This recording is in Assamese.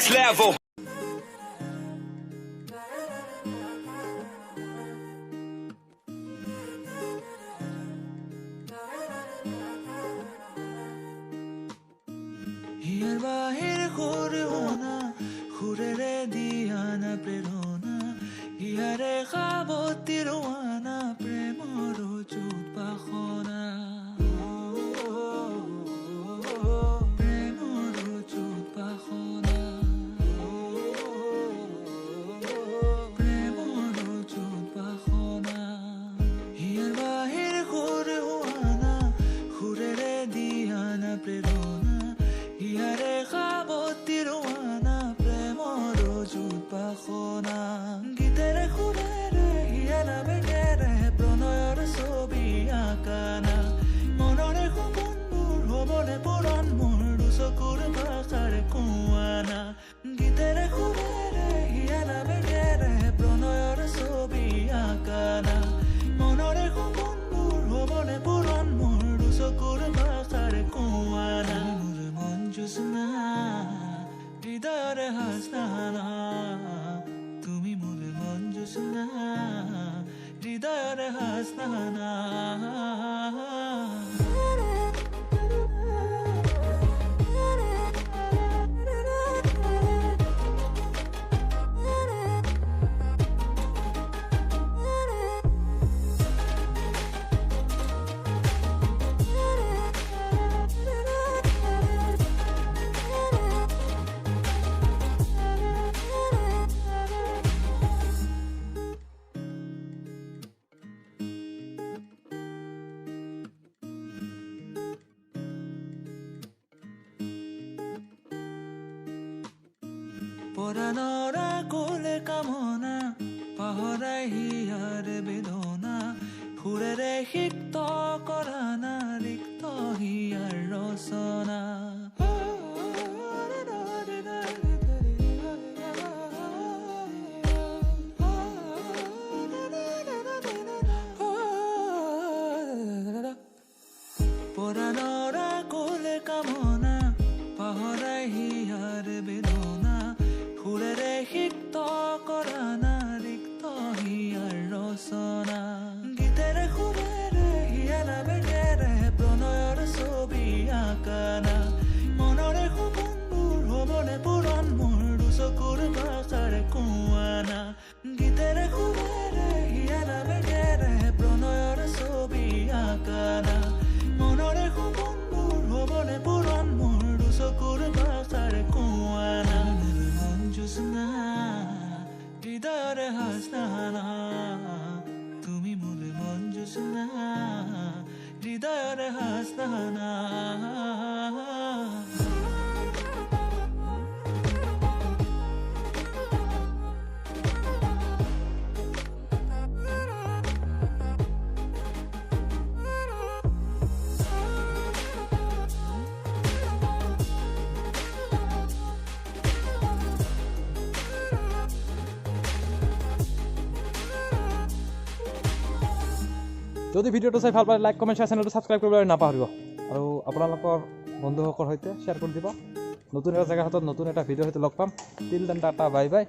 next level. হিয়ার বাহির করোনা খুরেরে দিয়ানা প্রেরণা হিয়ারে খাবতি রোয়ানা প্রেমর চুপ পাখনা প্রেমর চুপ পাখনা প্রেমর চুপ পাখনা হিয়ার বাহির করোনা খুরেরে দিয়ানা প্রেরণা হিয়ারে খাবতি রোয়ানা প্রেমর চুপ পাখনা গীতেরে খুরেরে হিয়া নামে গেরে প্রণয়র ছবি আঁকানা মনরে সপোনবোৰ হবনে পুৰণ মোৰ চকুৰ ভাষাৰ কুৱানা গীতেৰে খুৰেৰে হিয়া নামে গেৰে প্ৰণয়ৰ ছবি আঁকানা মনৰে সপোনবোৰ হবনে পুৰণ মোৰ চকুৰ ভাষাৰ কুৱানা মোৰ মন জোছনা হৃদয়ৰে হাসনা তুমি মোৰ মন জোছনা হৃদয়ৰে হাসনা পৰাণৰা কোলে কামনা পাহৰাই হিয়াৰ বেদনা সুৰেৰে সিক্ত কৰা না ৰিক্ত হিয়াৰ ৰচনা পৰাণৰা কোলে কামনা পাহৰাই হিয়াৰ বেদনা সুৰেৰে সিক্ত কৰা না ৰিক্ত হিয়াৰ ৰচনা গীতেৰে সুৰেৰে হিয়া নামে গেৰে প্ৰণয়ৰ ছবি আঁকানা মনৰে সপোনবোৰ হবনে পুৰণ মোৰ চকুৰ ভাষাৰ কুৱানা গীতেৰে সুৰেৰে হিয়া নামে গেৰে প্ৰণয়ৰ ছবি আঁকানা মনৰে সপোনবোৰ হবনে পুৰণ মোৰ চকুৰ ভাষাৰ কুৱানা মন জোছনা হৃদয়ৰে হাসনা তুমি মোৰ মন জোছনা হৃদয়ৰে হাসনা যদি ভিডিঅ'টো চাই ভাল পালে লাইক কমেণ্ট শ্বেয়াৰ চেনেলটো ছাবস্ক্ৰাইব কৰিবলৈ নাপাহৰিব আৰু আপোনালোকৰ বন্ধুসকলৰ সৈতে শ্বেয়াৰ কৰি দিব নতুন এটা জেগাৰ হাতত নতুন এটা ভিডিঅ'ৰ সৈতে লগ পাম till then tata bye bye